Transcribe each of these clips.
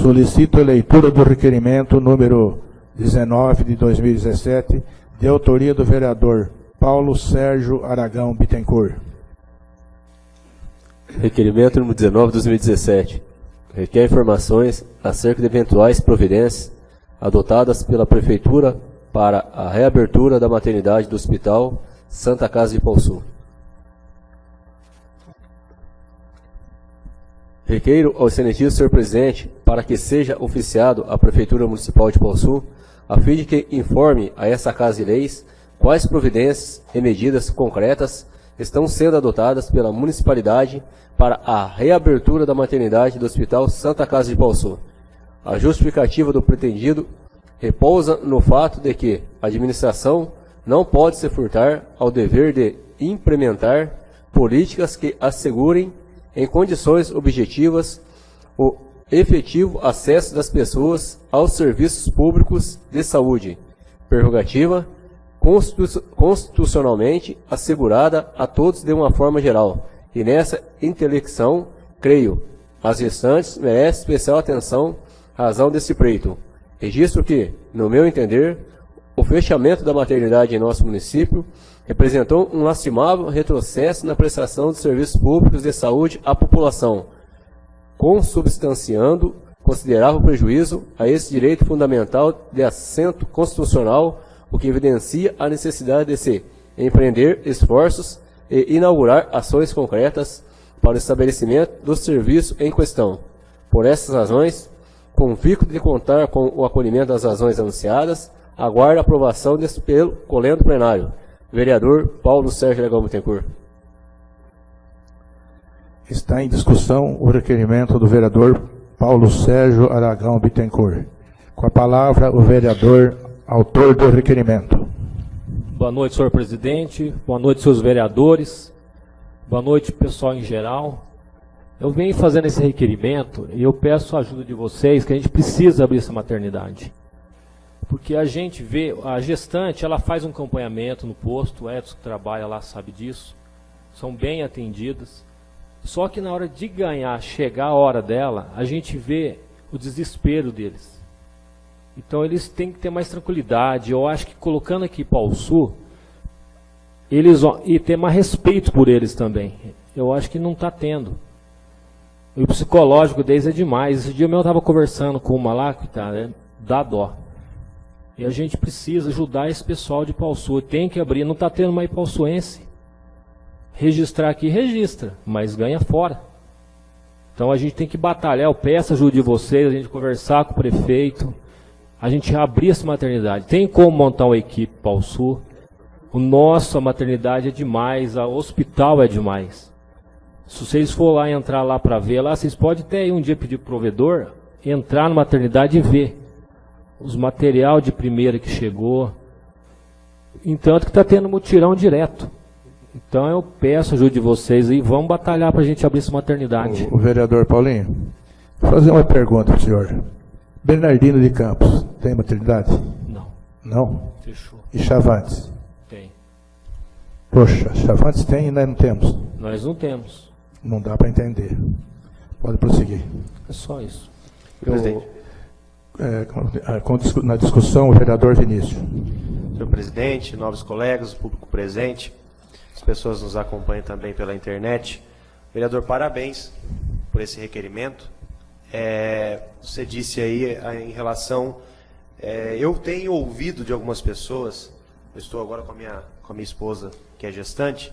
Solicito a leitura do requerimento número 19 de 2017, de autoria do vereador Paulo Sérgio Aragão Bittencourt. Requerimento número 19 de 2017. Requer informações acerca de eventuais providências adotadas pela Prefeitura para a reabertura da maternidade do Hospital Santa Casa de Pauçu. Requeiro ao excelentíssimo senhor presidente para que seja oficiado à Prefeitura Municipal de Pauçu, a fim de que informe a essa Casa de Leis quais providências e medidas concretas estão sendo adotadas pela municipalidade para a reabertura da maternidade do Hospital Santa Casa de Pauçu. A justificativa do pretendido repousa no fato de que a administração não pode se furtar ao dever de implementar políticas que assegurem em condições objetivas o efetivo acesso das pessoas aos serviços públicos de saúde, prerrogativa constitucionalmente assegurada a todos de uma forma geral, e nessa intelecção, creio, as restantes merecem especial atenção, razão desse pleito. Registro que, no meu entender, o fechamento da maternidade em nosso município representou um lastimável retrocesso na prestação de serviços públicos de saúde à população, consubstanciando considerável prejuízo a esse direito fundamental de assento constitucional, o que evidencia a necessidade de se empreender esforços e inaugurar ações concretas para o estabelecimento do serviço em questão. Por essas razões, convicto de contar com o acolhimento das razões anunciadas, aguardo a aprovação desse pelo colendo plenário. Vereador Paulo Sérgio Aragão Bittencourt. Está em discussão o requerimento do vereador Paulo Sérgio Aragão Bittencourt. Com a palavra, o vereador autor do requerimento. Boa noite, senhor presidente. Boa noite, seus vereadores. Boa noite, pessoal em geral. Eu venho fazendo esse requerimento e eu peço a ajuda de vocês, que a gente precisa abrir essa maternidade. Porque a gente vê, a gestante, ela faz um acompanhamento no posto, o Edson que trabalha lá sabe disso, são bem atendidas. Só que na hora de ganhar, chegar a hora dela, a gente vê o desespero deles. Então eles têm que ter mais tranquilidade. Eu acho que colocando aqui Pauçu, eles e ter mais respeito por eles também. Eu acho que não está tendo. E o psicológico deles é demais. Esse dia eu estava conversando com uma lá, que tá, né, dá dó. E a gente precisa ajudar esse pessoal de Pauçu. Tem que abrir, não está tendo mais pauçuense. Registrar aqui, registra, mas ganha fora. Então a gente tem que batalhar. Eu peço a ajuda de vocês, a gente conversar com o prefeito, a gente abrir essa maternidade. Tem como montar uma equipe Pauçu. A maternidade é demais, o hospital é demais. Se vocês for lá entrar lá para ver, lá vocês podem até aí um dia pedir pro provedor, entrar na maternidade e ver os material de primeira que chegou. Entanto que está tendo mutirão direto. Então eu peço a ajuda de vocês aí, vamos batalhar para a gente abrir essa maternidade. O vereador Paulinho, vou fazer uma pergunta para o senhor. Bernardino de Campos, tem maternidade? Não. Não? Fechou. E Chavantes? Tem. Poxa, Chavantes tem e nós não temos. Nós não temos. Não dá para entender. Pode prosseguir. É só isso. Presidente. Na discussão, o vereador Vinícius. Senhor presidente, nobres colegas, público presente, as pessoas nos acompanham também pela internet. Vereador, parabéns por esse requerimento. Você disse aí em relação... eu tenho ouvido de algumas pessoas, eu estou agora com a minha esposa, que é gestante,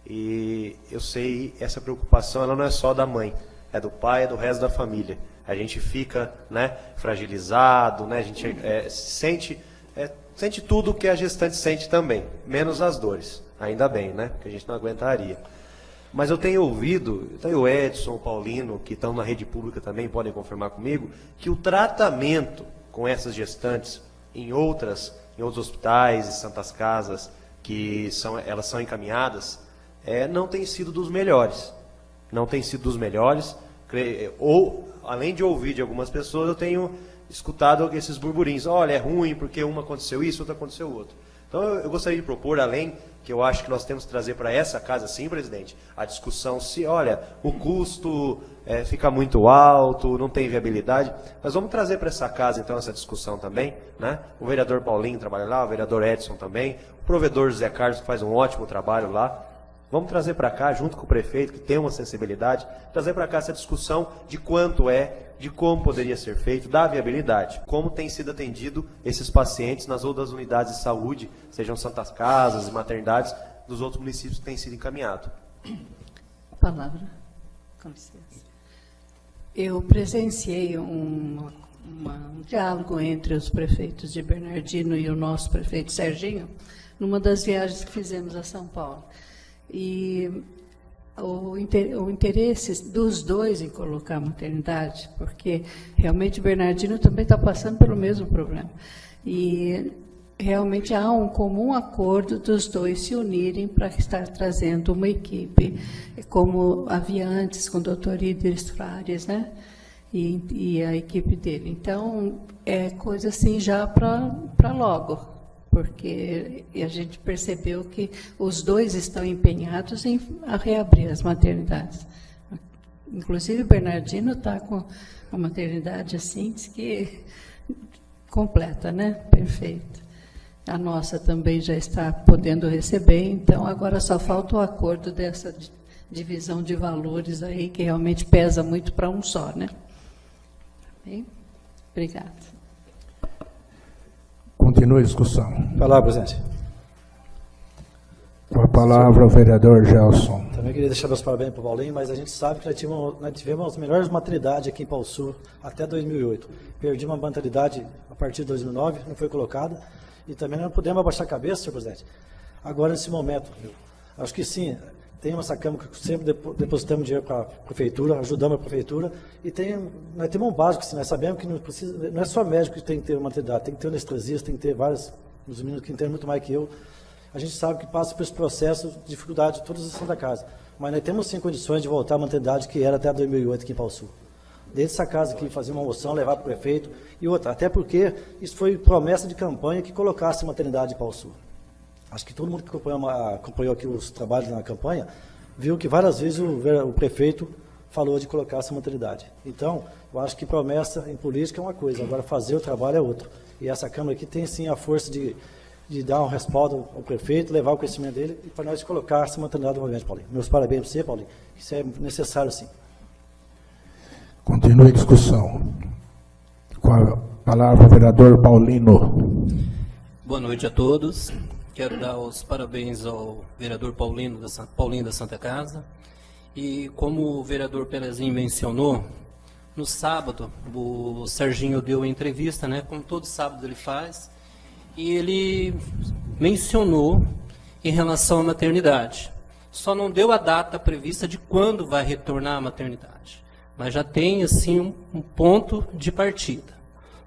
e eu sei, essa preocupação ela não é só da mãe, é do pai, é do resto da família. A gente fica, né, fragilizado, né, a gente sente tudo que a gestante sente também, menos as dores. Ainda bem, né, porque a gente não aguentaria. Mas eu tenho ouvido, então o Edson, o Paulino, que estão na rede pública também, podem confirmar comigo, que o tratamento com essas gestantes em outros hospitais e santas casas, que elas são encaminhadas, não tem sido dos melhores. Não tem sido dos melhores. Ou, além de ouvir de algumas pessoas, eu tenho escutado esses burburinhos. Olha, é ruim porque uma aconteceu isso, outra aconteceu outro. Então eu gostaria de propor, além que eu acho que nós temos que trazer para essa casa, sim, presidente, a discussão se, olha, o custo fica muito alto, não tem viabilidade. Nós vamos trazer para essa casa, então, essa discussão também, né? O vereador Paulinho trabalha lá, o vereador Edson também, o provedor José Carlos, que faz um ótimo trabalho lá. Vamos trazer para cá, junto com o prefeito, que tem uma sensibilidade, trazer para cá essa discussão de quanto de como poderia ser feito, da viabilidade, como tem sido atendido esses pacientes nas outras unidades de saúde, sejam santas casas e maternidades, dos outros municípios que têm sido encaminhado. Palavra, com licença. Eu presenciei um diálogo entre os prefeitos de Bernardino e o nosso prefeito Serginho, numa das viagens que fizemos a São Paulo. E o interesse dos dois em colocar a maternidade, porque realmente Bernardino também está passando pelo mesmo problema. E realmente há um comum acordo dos dois se unirem para estar trazendo uma equipe, como havia antes com o doutor Idris Frares, né? E a equipe dele. Então, é coisa assim já para logo, porque a gente percebeu que os dois estão empenhados em reabrir as maternidades. Inclusive, o Bernardino está com a maternidade assim, que completa, né? Perfeita. A nossa também já está podendo receber, então agora só falta o acordo dessa divisão de valores aí, que realmente pesa muito para um só, né? Bem, obrigada. Continue a discussão. Palavra, presidente. Com a palavra o vereador Gelson. Também queria deixar meus parabéns para o Paulinho, mas a gente sabe que nós tivemos as melhores maternidades aqui em Pau Sul até 2008. Perdi uma maternidade a partir de 2009, não foi colocada, e também não podemos abaixar a cabeça, senhor presidente. Agora, nesse momento, acho que sim, tem essa Câmara que sempre depositamos dinheiro para a Prefeitura, ajudamos a Prefeitura, e nós temos um básico, assim, nós sabemos que não é só médico que tem que ter uma maternidade, tem que ter um anestesista, tem que ter vários, os meninos que entendem muito mais que eu. A gente sabe que passa por esse processo de dificuldade de todas as Santa Casa, mas nós temos sim condições de voltar à maternidade que era até 2008 aqui em Pau Sul. Desde essa casa aqui, fazer uma moção, levar para o prefeito e outra, até porque isso foi promessa de campanha que colocasse a maternidade em Pau Sul. Acho que todo mundo que acompanhou aqui os trabalhos na campanha, viu que várias vezes o prefeito falou de colocar essa maternidade. Então, eu acho que promessa em política é uma coisa, agora fazer o trabalho é outra. E essa Câmara aqui tem sim a força de dar um respaldo ao prefeito, levar o conhecimento dele e para nós colocar essa maternidade novamente, Paulinho. Meus parabéns para você, Paulinho. Isso é necessário, sim. Continue a discussão. Com a palavra o vereador Paulino. Boa noite a todos. Quero dar os parabéns ao vereador Paulinho da Santa Casa. E como o vereador Pelezinho mencionou, no sábado o Serginho deu a entrevista, né, como todo sábado ele faz, e ele mencionou em relação à maternidade. Só não deu a data prevista de quando vai retornar a maternidade, mas já tem assim um ponto de partida.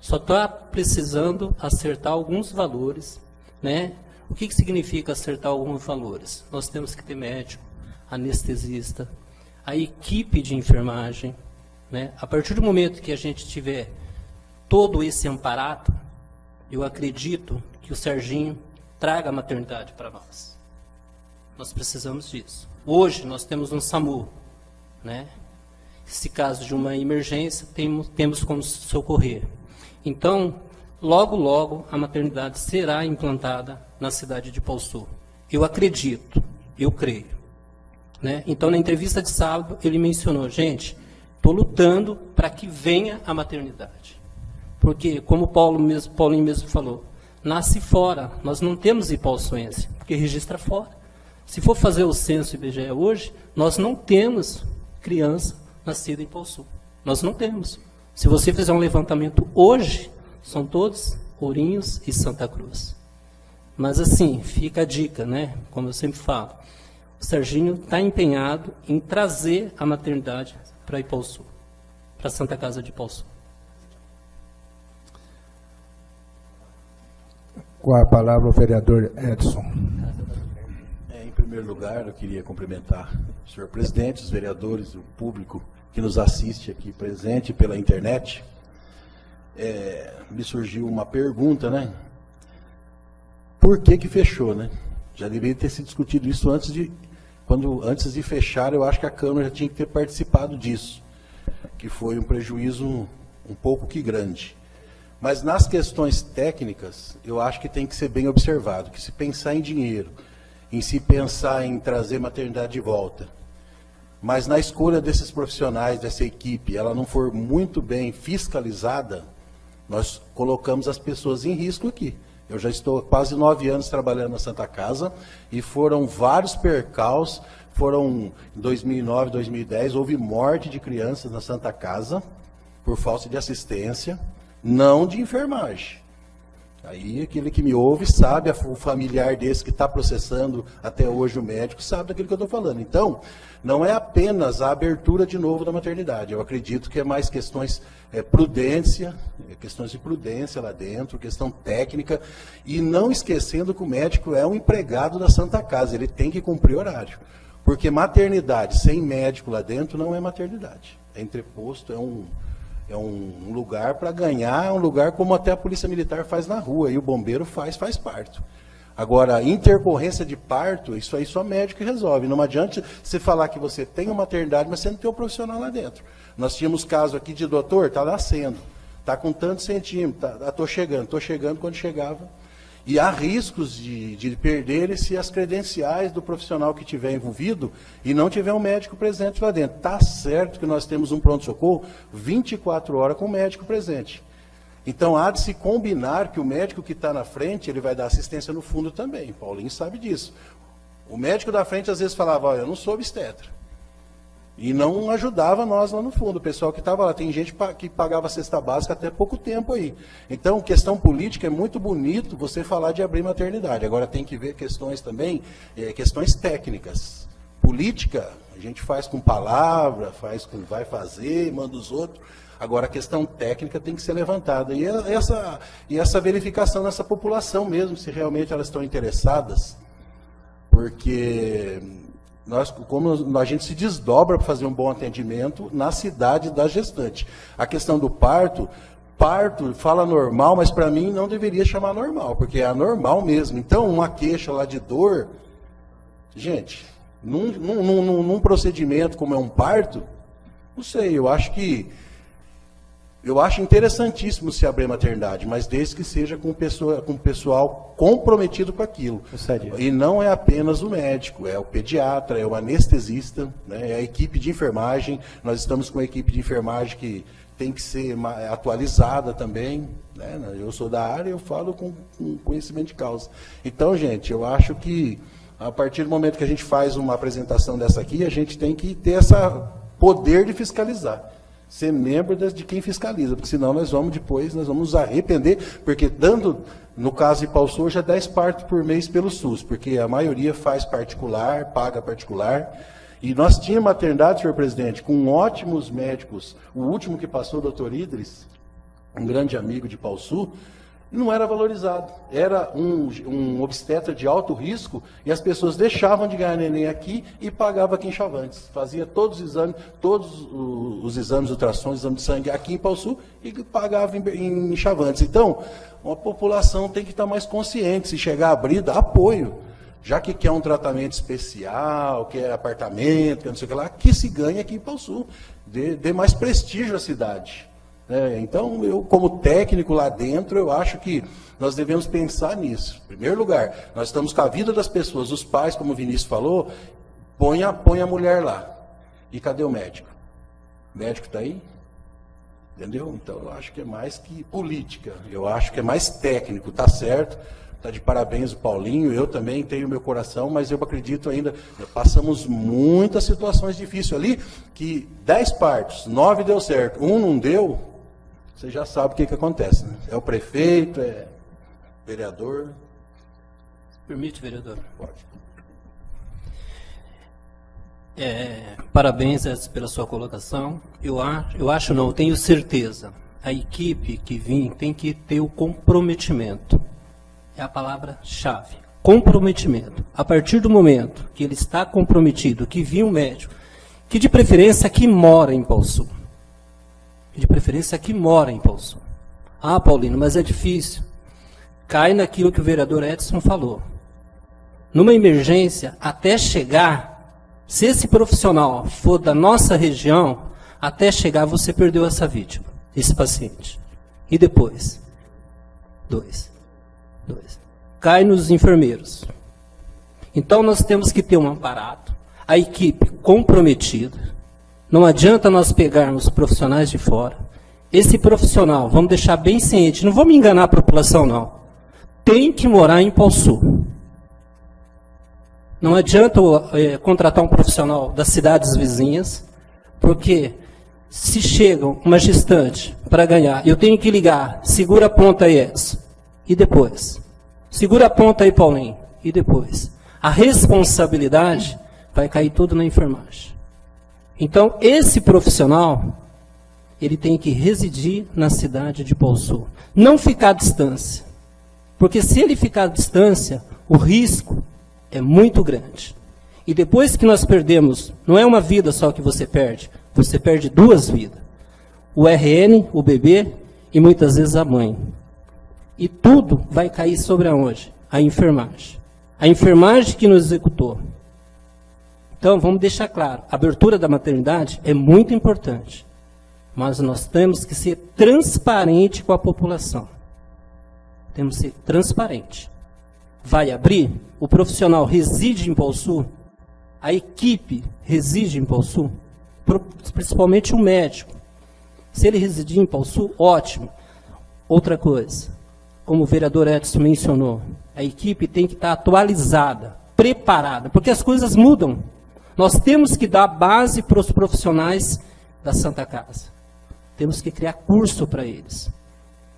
Só está precisando acertar alguns valores, né? O que significa acertar alguns valores? Nós temos que ter médico, anestesista, a equipe de enfermagem, né? A partir do momento que a gente tiver todo esse amparato, eu acredito que o Serginho traga a maternidade para nós. Nós precisamos disso. Hoje nós temos um SAMU, né? Se caso de uma emergência, temos como socorrer. Então, logo, logo, a maternidade será implantada na cidade de Pau Sul. Eu acredito, eu creio. Né? Então, na entrevista de sábado, ele mencionou, gente, estou lutando para que venha a maternidade. Porque, como Paulinho mesmo falou, nasce fora, nós não temos hipauçuense, porque registra fora. Se for fazer o censo IBGE hoje, nós não temos criança nascida em Pau Sul. Nós não temos. Se você fizer um levantamento hoje, são todos Ourinhos e Santa Cruz. Mas assim, fica a dica, né? Como eu sempre falo, o Serginho está empenhado em trazer a maternidade para Pau Sul, para a Santa Casa de Pau Sul. Com a palavra o vereador Edson. Em primeiro lugar, eu queria cumprimentar o senhor presidente, os vereadores, o público que nos assiste aqui presente pela internet. Me surgiu uma pergunta, né? Por que fechou, né? Já deveria ter sido discutido isso antes de fechar. Eu acho que a Câmara já tinha que ter participado disso, que foi um prejuízo um pouco que grande. Mas nas questões técnicas, eu acho que tem que ser bem observado, que se pensar em dinheiro, em se pensar em trazer maternidade de volta, mas na escolha desses profissionais, dessa equipe, ela não for muito bem fiscalizada, nós colocamos as pessoas em risco aqui. Eu já estou quase 9 anos trabalhando na Santa Casa e foram vários percalços. Em 2009, 2010, houve morte de crianças na Santa Casa por falta de assistência, não de enfermagem. Aí aquele que me ouve sabe, o familiar desse que está processando até hoje o médico, sabe daquilo que eu estou falando. Então, não é apenas a abertura de novo da maternidade. Eu acredito que é mais questões questões de prudência lá dentro, questão técnica, e não esquecendo que o médico é um empregado da Santa Casa, ele tem que cumprir horário. Porque maternidade sem médico lá dentro não é maternidade. É entreposto, é um lugar para ganhar, é um lugar como até a Polícia Militar faz na rua, e o bombeiro faz parto. Agora, intercorrência de parto, isso aí só médico resolve. Não adianta você falar que você tem uma maternidade, mas você não tem um profissional lá dentro. Nós tínhamos caso aqui de doutor, está nascendo, está com tantos centímetros, estou chegando quando chegava. E há riscos de perderem-se as credenciais do profissional que estiver envolvido e não tiver um médico presente lá dentro. Está certo que nós temos um pronto-socorro 24 horas com o médico presente. Então, há de se combinar que o médico que está na frente, ele vai dar assistência no fundo também. Paulinho sabe disso. O médico da frente, às vezes, falava, olha, eu não sou obstetra. E não ajudava nós lá no fundo, o pessoal que estava lá. Tem gente que pagava cesta básica até pouco tempo aí. Então, questão política, é muito bonito você falar de abrir maternidade. Agora tem que ver questões também, questões técnicas. Política, a gente faz com palavra, vai fazer, manda os outros. Agora, a questão técnica tem que ser levantada. E essa verificação nessa população mesmo, se realmente elas estão interessadas, porque como a gente se desdobra para fazer um bom atendimento na cidade da gestante. A questão do parto fala normal, mas para mim não deveria chamar normal, porque é anormal mesmo. Então, uma queixa lá de dor, gente, num procedimento como é um parto, não sei, eu acho interessantíssimo se abrir maternidade, mas desde que seja com o pessoal comprometido com aquilo. E não é apenas o médico, é o pediatra, é o anestesista, né, é a equipe de enfermagem. Nós estamos com uma equipe de enfermagem que tem que ser atualizada também. Né? Eu sou da área, eu falo com conhecimento de causa. Então, gente, eu acho que a partir do momento que a gente faz uma apresentação dessa aqui, a gente tem que ter esse poder de fiscalizar. Ser membro de quem fiscaliza, porque senão nós vamos nos arrepender, porque no caso de Ipauçu, hoje é 10 partos por mês pelo SUS, porque a maioria faz particular, paga particular, e nós tínhamos maternidade, senhor presidente, com ótimos médicos. O último que passou, o doutor Idris, um grande amigo de Ipauçu, não era valorizado. Era um obstetra de alto risco e as pessoas deixavam de ganhar neném aqui e pagavam aqui em Chavantes. Fazia todos os exames, ultrassons, exame de sangue aqui em Ipauçu e pagava em Chavantes. Então, a população tem que estar mais consciente. Se chegar a abrir, dá apoio. Já que quer um tratamento especial, quer apartamento, quer não sei o que lá, que se ganhe aqui em Ipauçu. Dê mais prestígio à cidade. Então, eu como técnico lá dentro, eu acho que nós devemos pensar nisso. Em primeiro lugar, nós estamos com a vida das pessoas, os pais, como o Vinícius falou, põe a mulher lá. E cadê o médico? O médico está aí? Entendeu? Então, eu acho que é mais que política, eu acho que é mais técnico, tá certo? Está de parabéns o Paulinho, eu também tenho meu coração, mas eu acredito ainda, passamos muitas situações difíceis ali, que 10 partos, 9 deu certo, 1 não deu, você já sabe o que acontece, né? É o prefeito, é o vereador. Permite, vereador? Pode. Parabéns pela sua colocação. Eu tenho certeza. A equipe que vem tem que ter o comprometimento. É a palavra-chave. Comprometimento. A partir do momento que ele está comprometido, que vir um médico, que de preferência que mora em Ipauçu. Ah, Paulino, mas é difícil. Cai naquilo que o vereador Edson falou. numa emergência, até chegar, se esse profissional for da nossa região, até chegar você perdeu essa vítima, esse paciente. E depois? 2. Cai nos enfermeiros. Então nós temos que ter um aparato, a equipe comprometida. Não adianta nós pegarmos profissionais de fora. Esse profissional, vamos deixar bem ciente, não vamos enganar a população não. Tem que morar em Paulsu. Não adianta contratar um profissional das cidades vizinhas, porque se chega uma gestante para ganhar, eu tenho que ligar, segura a ponta aí, Edson, e depois? Segura a ponta aí, Paulinho, e depois? A responsabilidade vai cair tudo na enfermagem. Então, esse profissional, ele tem que residir na cidade de Paulsu. Não ficar à distância. Porque se ele ficar à distância, o risco é muito grande. E depois que nós perdemos, não é uma vida só que você perde 2 vidas. O RN, o bebê e muitas vezes a mãe. E tudo vai cair sobre aonde? A enfermagem. A enfermagem que nos executou. Então, vamos deixar claro, a abertura da maternidade é muito importante. Mas nós temos que ser transparente com a população. Temos que ser transparente. Vai abrir? O profissional reside em Paulsu? A equipe reside em Paulsu? Principalmente o médico. Se ele residir em Paulsu, ótimo. Outra coisa, como o vereador Edson mencionou, a equipe tem que estar atualizada, preparada, porque as coisas mudam. Nós temos que dar base para os profissionais da Santa Casa. Temos que criar curso para eles.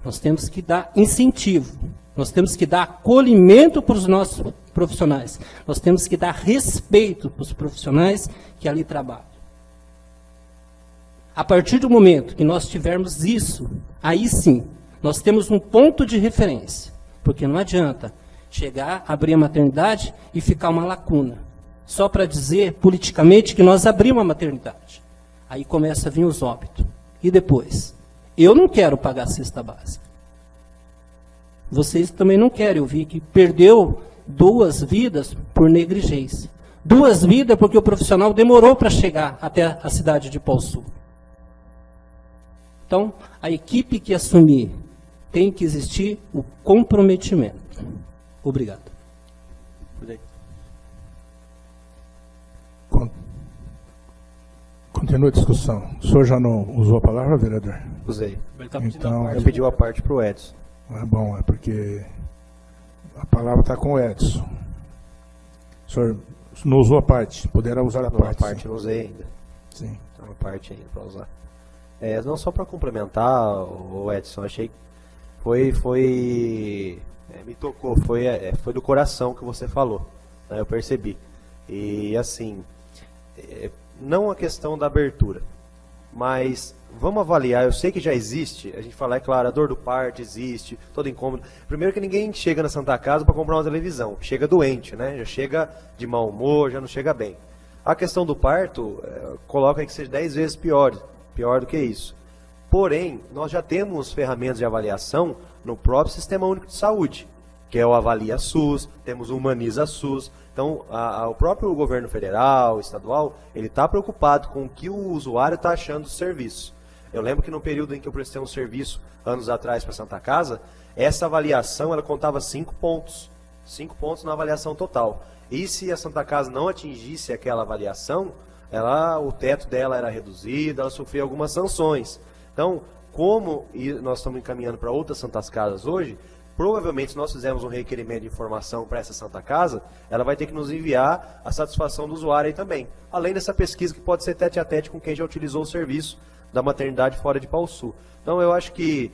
Nós temos que dar incentivo. Nós temos que dar acolhimento para os nossos profissionais. Nós temos que dar respeito para os profissionais que ali trabalham. A partir do momento que nós tivermos isso, aí sim, nós temos um ponto de referência. Porque não adianta chegar, abrir a maternidade e ficar uma lacuna. Só para dizer politicamente que nós abrimos a maternidade. Aí começa a vir os óbitos. E depois? Eu não quero pagar a cesta básica. Vocês também não querem. Eu vi que perdeu 2 vidas por negligência. 2 vidas porque o profissional demorou para chegar até a cidade de Paulsu. Então, a equipe que assumir tem que existir o comprometimento. Obrigado. Continua a discussão. O senhor já não usou a palavra, vereador? Usei. Então, Eu pedi a parte para o Edson. é bom, é porque a palavra está com o Edson. O senhor não usou a parte, poderá usar a Não, parte. a parte eu não usei ainda. Sim. Tem uma parte ainda para usar. Não só para complementar, o Edson, achei que me tocou, foi do coração que você falou, né, eu percebi. E assim, não a questão da abertura, mas vamos avaliar, eu sei que já existe, a gente fala, é claro, a dor do parto existe, todo incômodo. Primeiro que ninguém chega na Santa Casa para comprar uma televisão, chega doente, né, já chega de mau humor, já não chega bem. A questão do parto, coloca aí que seja 10 vezes pior do que isso. Porém, nós já temos ferramentas de avaliação no próprio Sistema Único de Saúde, que é o Avalia SUS, temos o Humaniza SUS. Então, o próprio governo federal, estadual, ele está preocupado com o que o usuário está achando do serviço. Eu lembro que no período em que eu prestei um serviço, anos atrás, para a Santa Casa, essa avaliação, ela contava 5 pontos. 5 pontos na avaliação total. E se a Santa Casa não atingisse aquela avaliação, o teto dela era reduzido, ela sofria algumas sanções. Então, como nós estamos encaminhando para outras Santas Casas hoje, provavelmente se nós fizermos um requerimento de informação para essa Santa Casa, ela vai ter que nos enviar a satisfação do usuário aí também. Além dessa pesquisa que pode ser tete a tete com quem já utilizou o serviço da maternidade fora de Paulsu. Então, eu acho que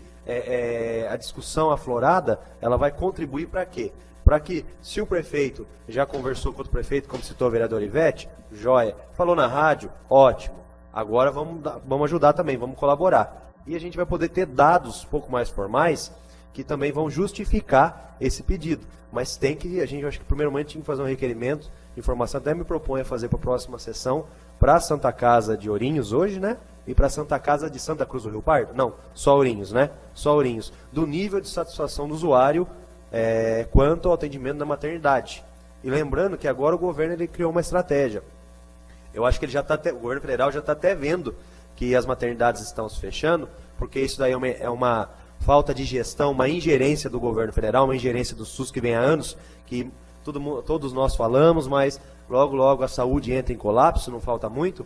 a discussão aflorada, ela vai contribuir para quê? Para que, se o prefeito já conversou com outro prefeito, como citou a vereadora Ivete, joia, falou na rádio, ótimo. Agora vamos ajudar também, vamos colaborar. E a gente vai poder ter dados um pouco mais formais que também vão justificar esse pedido. Mas eu acho que primeiramente tinha que fazer um requerimento de informação, até me propõe a fazer para a próxima sessão, para a Santa Casa de Ourinhos hoje, né? E para a Santa Casa de Santa Cruz do Rio Pardo? Não, só Ourinhos, né? Só Ourinhos. Do nível de satisfação do usuário quanto ao atendimento da maternidade. E lembrando que agora o governo ele criou uma estratégia. Eu acho que ele já tá o governo federal já está até vendo que as maternidades estão se fechando, porque isso daí é uma falta de gestão, uma ingerência do governo federal, uma ingerência do SUS que vem há anos, que todos nós falamos, mas logo a saúde entra em colapso, não falta muito,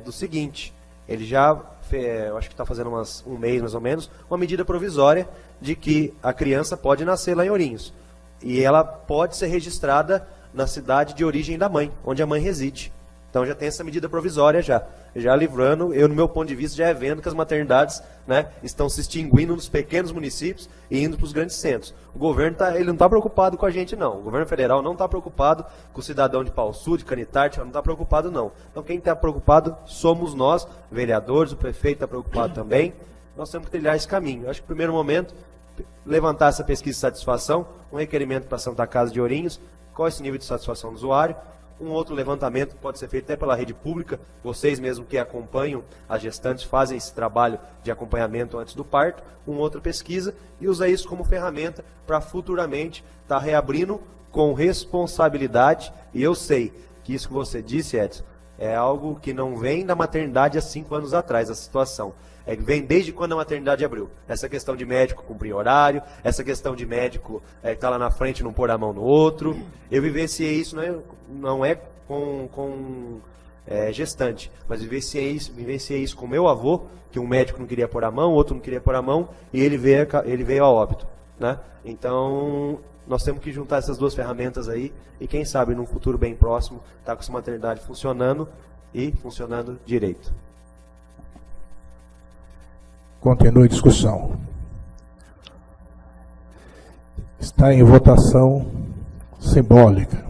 do seguinte, ele já, eu acho que está fazendo um mês mais ou menos, uma medida provisória de que a criança pode nascer lá em Ourinhos, e ela pode ser registrada na cidade de origem da mãe, onde a mãe reside. Então já tem essa medida provisória já livrando, eu no meu ponto de vista já é vendo que as maternidades, né, estão se extinguindo nos pequenos municípios e indo para os grandes centros. O governo ele não está preocupado com a gente não, o governo federal não está preocupado com o cidadão de Paulsu, de Canitarte, não está preocupado não. Então quem está preocupado somos nós, vereadores, o prefeito está preocupado também, nós temos que trilhar esse caminho. Eu acho que no primeiro momento, levantar essa pesquisa de satisfação, um requerimento para a Santa Casa de Ourinhos, qual é esse nível de satisfação do usuário. Um outro levantamento pode ser feito até pela rede pública, vocês mesmo que acompanham as gestantes fazem esse trabalho de acompanhamento antes do parto, uma outra pesquisa e usa isso como ferramenta para futuramente estar reabrindo com responsabilidade. E eu sei que isso que você disse, Edson, é algo que não vem da maternidade há 5 anos atrás, a situação. Vem desde quando a maternidade abriu. Essa questão de médico cumprir horário, essa questão de médico estar lá na frente e não pôr a mão no outro. Eu vivenciei isso, não é com gestante, mas vivenciei isso com meu avô, que um médico não queria pôr a mão, o outro não queria pôr a mão, e ele veio a óbito. Né? Então, nós temos que juntar essas duas ferramentas aí, e quem sabe, num futuro bem próximo, estar com essa maternidade funcionando e funcionando direito. Continue a discussão. Está em votação simbólica.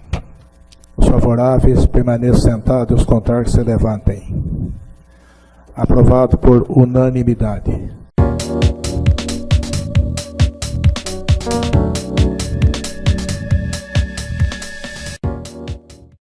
Os favoráveis permaneçam sentados e os contrários se levantem. Aprovado por unanimidade.